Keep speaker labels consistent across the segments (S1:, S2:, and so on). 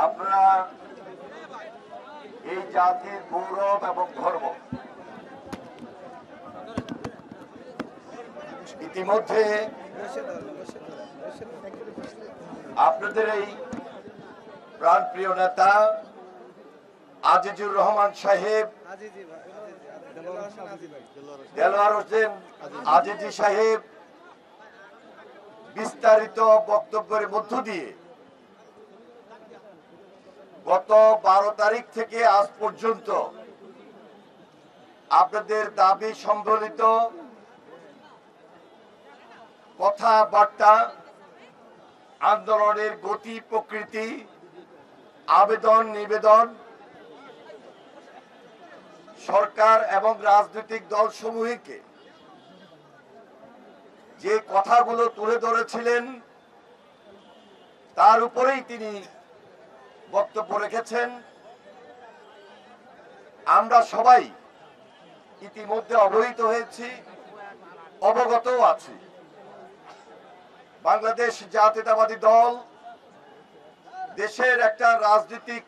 S1: আপনারা এই জাতির গৌরব এবং গর্ব। ইতিমধ্যে আপনাদের এই প্রাণপ্রিয় নেতা আজিজুর রহমান সাহেব, দেলোয়ার হোসেন আজিজি সাহেব বিস্তারিত বক্তব্যের মধ্য দিয়ে গত 12 তারিখ থেকে আজ পর্যন্ত আপনাদের দাবি সম্বলিত কথাবার্তা, আন্দোলনের গতি প্রকৃতি, আবেদন নিবেদন, সরকার এবং রাজনৈতিক দলসমূহকে যে কথাগুলো তুলে ধরেছিলেন তার উপরেই তিনি বক্তব্য রেখেছেন। আমরা সবাই ইতিমধ্যে অবহিত হয়েছি, অবগতও আছি। বাংলাদেশ জাতীয়তাবাদী দল দেশের একটা রাজনৈতিক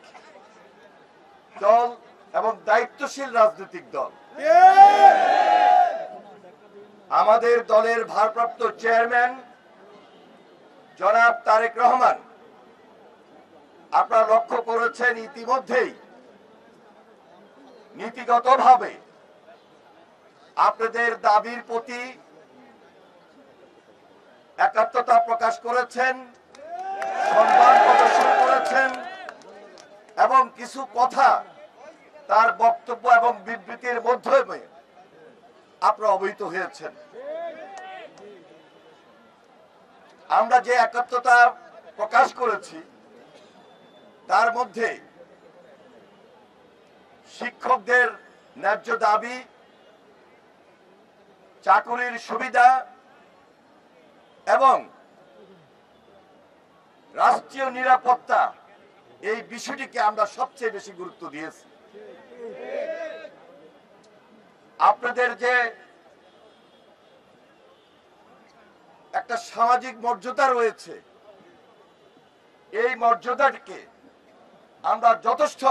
S1: দল এবং দায়িত্বশীল রাজনৈতিক দল। আমাদের দলের ভারপ্রাপ্ত চেয়ারম্যান জনাব তারেক রহমান, আপনারা লক্ষ্য করেছেন ইতিমধ্যেই নীতিগতভাবে আপনাদের দাবির প্রতি একাত্মতা প্রকাশ করেছেন, সম্মান প্রদর্শন করেছেন এবং কিছু কথা তার বক্তব্য এবং বিবৃতির মাধ্যমে আপনারা অবহিত হয়েছেন। আমরা যে একাত্মতা প্রকাশ করেছি তার মধ্যে শিক্ষকদের ন্যায্য দাবি, চাকুরির সুবিধা এবং রাষ্ট্রীয় নিরাপত্তা, এই বিষয়টিকে আমরা সবচেয়ে বেশি গুরুত্ব দিয়েছি। আপনাদের যে একটা সামাজিক মর্যাদা রয়েছে, এই মর্যাদাকে আমরা যথেষ্ট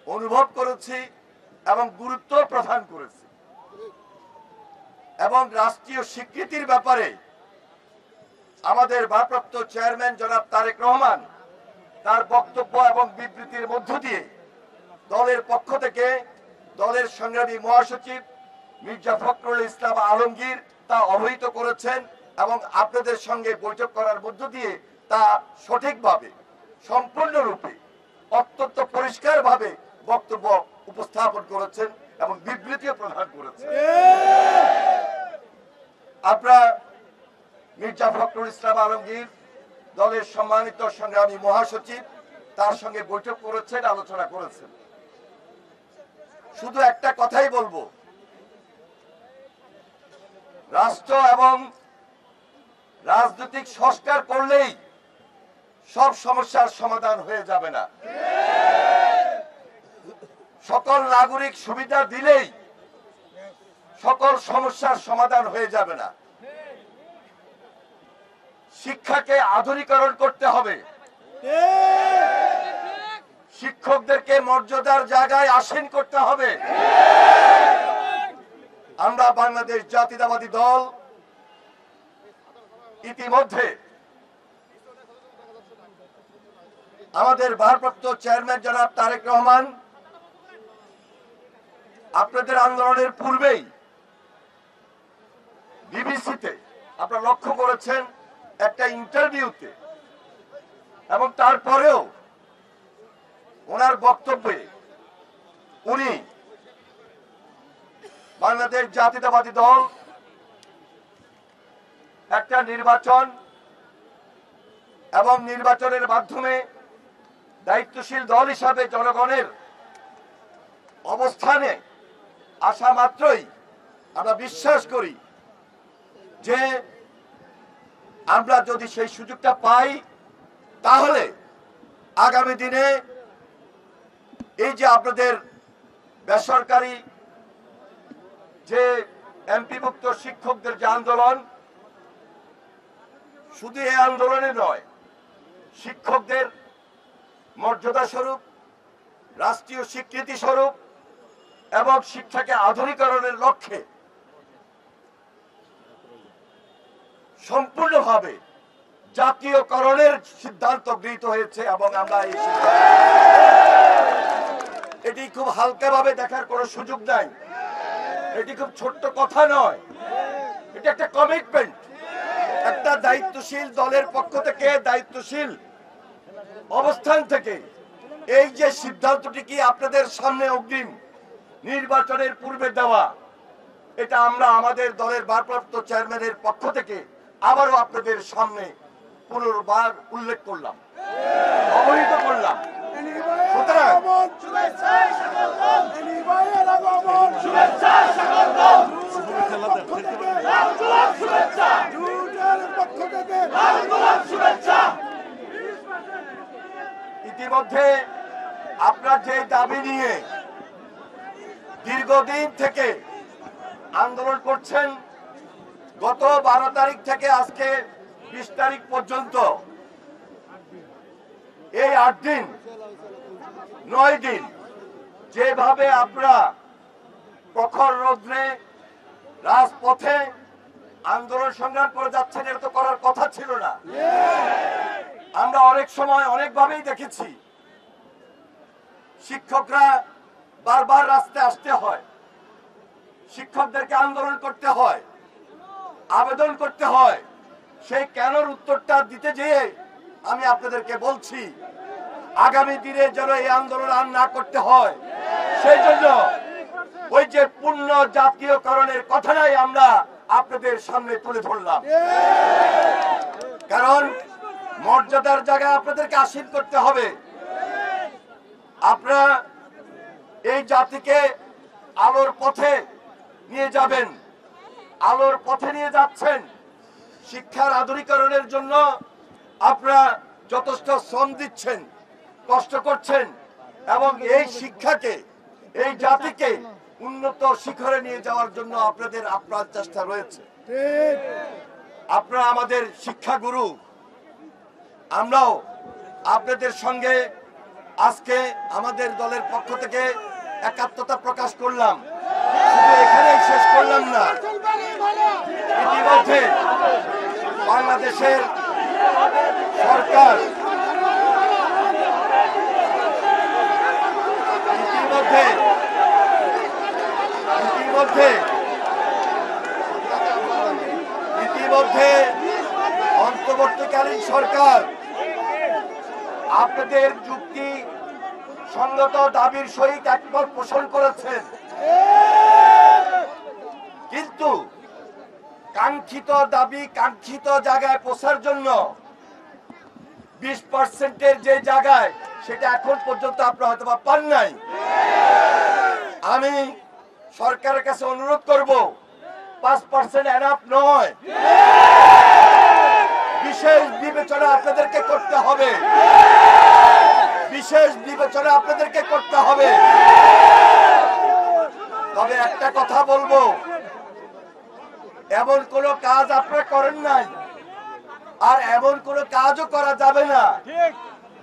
S1: অনুভব করেছি এবং গুরুত্ব প্রদান করেছি এবং রাষ্ট্রীয় স্বীকৃতির ব্যাপারে আমাদের ভারপ্রাপ্ত চেয়ারম্যান জনাব তারেক রহমান তার বক্তব্য এবং বিবৃতির মধ্য দিয়ে দলের পক্ষ থেকে দলের সংগ্রামী মহাসচিব মির্জা ফখরুল ইসলাম আলমগীর তা অবহিত করেছেন এবং আপনাদের সঙ্গে বৈঠক করার মধ্য দিয়ে তা সঠিকভাবে, সম্পূর্ণরূপে, অত্যন্ত পরিষ্কারভাবে বক্তব্য উপস্থাপন করেছেন এবং বিবৃতিও প্রদান করেছেন। আপনারা মির্জা ফখরুল ইসলাম আলমগীর দলের সম্মানিত সংগ্রামী মহাসচিব তার সঙ্গে বৈঠক করেছেন, আলোচনা করেছেন। শুধু একটা কথাই বলবো, রাষ্ট্র এবং রাজনৈতিক সংস্কার করলেই সব সমস্যার সমাধান হয়ে যাবে না। সকল নাগরিক সুবিধা দিলেই সকল সমস্যার সমাধান হয়ে যাবে না। শিক্ষাকে আধুনিকরণ করতে হবে, শিক্ষকদেরকে মর্যাদার জায়গায় আসীন করতে হবে। আমরা বাংলাদেশ জাতীয়তাবাদী দল ইতিমধ্যে আমাদের ভারপ্রাপ্ত চেয়ারম্যান জনাব তারেক রহমান আপনাদের আন্দোলনের পূর্বেই বিবিসিতে আপনারা লক্ষ্য করেছেন একটা ইন্টারভিউতে, এবং তারপরেও ওনার বক্তব্যে উনি বাংলাদেশ জাতীয়তাবাদী দল একটা নির্বাচন এবং নির্বাচনের মাধ্যমে দায়িত্বশীল দল হিসাবে জনগণের অবস্থানে আসা মাত্রই আমরা বিশ্বাস করি যে আমরা যদি সেই সুযোগটা পাই তাহলে আগামী দিনে এই যে আপনাদের বেসরকারি যে এমপিভুক্ত শিক্ষকদের যে আন্দোলন, শুধু এই আন্দোলনে নয়, শিক্ষকদের মর্যাদা স্বরূপ, রাষ্ট্রীয় স্বীকৃতি স্বরূপ এবং শিক্ষাকে আধুনিকরণের লক্ষ্যে সম্পূর্ণভাবে জাতীয়করণের সিদ্ধান্ত গৃহীত হয়েছে এবং আমরা এই এটি খুব হালকাভাবে দেখার কোনো সুযোগ নাই। এটি খুব ছোট্ট কথা নয়, এটা একটা কমিটমেন্ট। একটা দায়িত্বশীল দলের পক্ষ থেকে, দায়িত্বশীল অবস্থান থেকে এই যে সিদ্ধান্তটি কি আপনাদের সামনে অগ্রিম নির্বাচনের পূর্বে দেওয়া, এটা আমরা আমাদের দলের ভারপ্রাপ্ত চেয়ারম্যানের পক্ষ থেকে আবারও আপনাদের সামনে পুনর্বার উল্লেখ করলাম, অবহিত করলাম। সুতরাং ইতিমধ্যে আপনার যে দাবি নিয়ে দীর্ঘদিন থেকে আন্দোলন করছেন, গত 12 তারিখ থেকে আজকে 20 তারিখ পর্যন্ত এই 8 দিন 9 দিন যেভাবে আপনারা প্রখর রৌদ্রে রাজপথে আন্দোলন সংগ্রাম করে যাচ্ছেন, এটা তো করার কথা ছিল না। আমরা অনেক সময় অনেকভাবেই দেখেছি শিক্ষকরা বারবার রাস্তায় আসতে হয়, শিক্ষকদেরকে আন্দোলন করতে হয়, আবেদন করতে হয়। সেই কেনর উত্তরটা দিতে যেয়ে আমি আপনাদেরকে বলছি, আগামী দিনে যেন এই আন্দোলন আর না করতে হয়, সেই জন্য ওই যে পূর্ণ জাতীয়করণের কথাটাই আমরা আপনাদের সামনে তুলে ধরলাম। কারণ মর্যাদার জায়গায় আপনাদেরকে আসীন করতে হবে। আপনারা এই জাতিকে আলোর পথে নিয়ে যাবেন, আলোর পথে নিয়ে যাচ্ছেন। শিক্ষার আধুনিকরণের জন্য আপনারা যথেষ্ট শ্রম দিচ্ছেন, কষ্ট করছেন এবং এই শিক্ষাকে, এই জাতিকে উন্নত শিখরে নিয়ে যাওয়ার জন্য আপনাদের আপ্রাণ চেষ্টা রয়েছে। আপনারা আমাদের শিক্ষাগুরু, আমরাও আপনাদের সঙ্গে আজকে আমাদের দলের পক্ষ থেকে একাত্মতা প্রকাশ করলাম। শুধু এখানেই শেষ করলাম না, ইতিমধ্যে বাংলাদেশের সরকার ইতিমধ্যে অন্তর্বর্তীকালীন সরকার আপনাদের যুক্তি সঙ্গত দাবির সহিত একমত পোষণ করেছেন, কিন্তু কাঙ্ক্ষিত দাবি কাঙ্ক্ষিত জায়গায় পৌঁছার জন্য 20%-এর যে জায়গায়, সেটা এখন পর্যন্ত আপনারা হয়তো পান নাই। আমি সরকারের কাছে অনুরোধ করব, 5% এনাফ নয়, বিশেষ বিবেচনা আপনাদেরকে করতে হবে, বিশেষ বিবেচনা আপনাদেরকে করতে হবে। তবে একটা কথা বলবো, এমন কোন কাজ আপনারা করেন নাই, আর এমন কোন কাজও করা যাবে না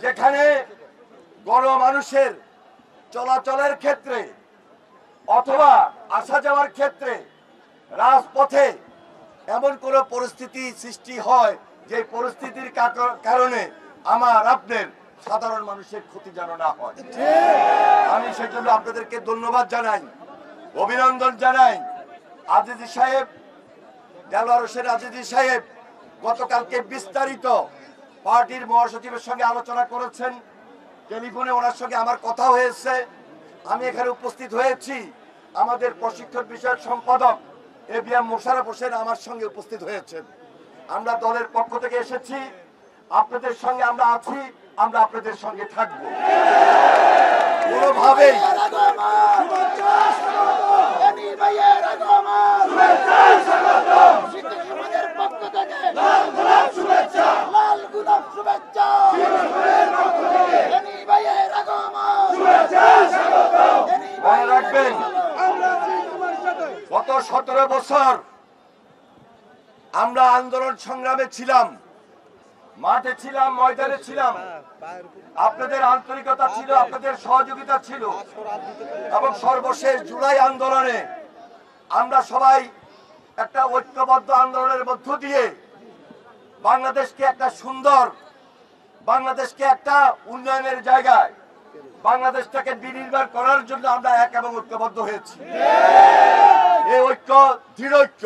S1: যেখানে গণমানুষের চলাচলের ক্ষেত্রে অথবা আসা যাওয়ার ক্ষেত্রে রাজপথে এমন কোন পরিস্থিতি সৃষ্টি হয় যে পরিস্থিতির কারণে আমার আপনার সাধারণ মানুষের ক্ষতি যেন না হয়। আমি সেজন্য আপনাদেরকে ধন্যবাদ জানাই, অভিনন্দন জানাই। আজিজি সাহেব, দেলোয়ার হোসেন আজিজি সাহেব গতকালকে বিস্তারিত পার্টির মহাসচিবের সঙ্গে আলোচনা করেছেন, টেলিফোনে ওনার সঙ্গে আমার কথা হয়েছে, আমি এখানে উপস্থিত হয়েছি। আমাদের প্রশিক্ষণ বিষয়ক সম্পাদক এবিএম মোশাররফ হোসেন আমার সঙ্গে উপস্থিত হয়েছেন। আমরা দলের পক্ষ থেকে এসেছি, আপনাদের সঙ্গে আমরা আছি, আমরা আপনাদের সঙ্গে থাকব। কোনোভাবেই মনে রাখবেন, গত 17 বছর আমরা আন্দোলন সংগ্রামে ছিলাম, মাঠে ছিলাম, ময়দানে ছিলাম, আপনাদের আন্তরিকতা ছিল, আপনাদের সহযোগিতা ছিল এবং সর্বশেষ জুলাই আন্দোলনে আমরা সবাই একটা ঐক্যবদ্ধ আন্দোলনের মধ্য দিয়ে বাংলাদেশকে একটা সুন্দর, বাংলাদেশকে একটা উন্নয়নের জায়গায়, বাংলাদেশটাকে বিনির্মাণ করার জন্য আমরা এক এবং ঐক্যবদ্ধ হয়েছি। এই ঐক্য দৃঢ় ঐক্য,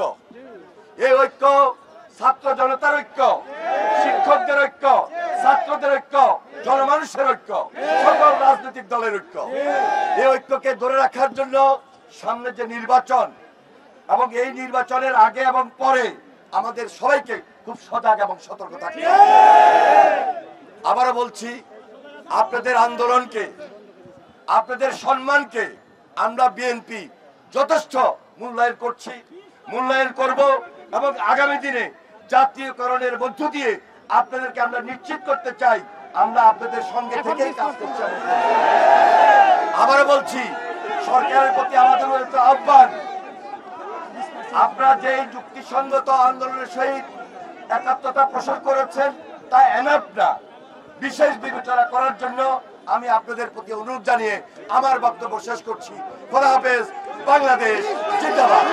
S1: এই ঐক্য ছাত্র জনতার ঐক্য, শিক্ষকদের ঐক্য, ছাত্রদের ঐক্য, জনমানুষের ঐক্য, সকল রাজনৈতিক দলের ঐক্য। এই ঐক্যকে ধরে রাখার জন্য সামনে যে নির্বাচন এবং এই নির্বাচনের আগে এবং পরে আমাদের সবাইকে খুব সজাগ এবং সতর্ক থাকতে হবে। আবারও বলছি, আপনাদের আন্দোলনকে, আপনাদের সম্মানকে আমরা বিএনপি যথেষ্ট মূল্যায়ন করছি, মূল্যায়ন করব এবং আগামী দিনে জাতীয়করণের মধ্য দিয়ে আপনাদেরকে আমরা নিশ্চিত করতে চাই আমরা আপনাদের সঙ্গে থেকেই কাজ করছি। আবারও বলছি, সরকারের প্রতি আমাদের একটা আহ্বান, আপনারা যে যুক্তিসঙ্গত আন্দোলনের সহিত একাত্মতা প্রসার করেছেন তা এনাফ না। বিশেষ বিবেচনা করার জন্য আমি আপনাদের প্রতি অনুরোধ জানিয়ে আমার বক্তব্য শেষ করছি। খোদা হাফেজ। বাংলাদেশ জিন্দাবাদ।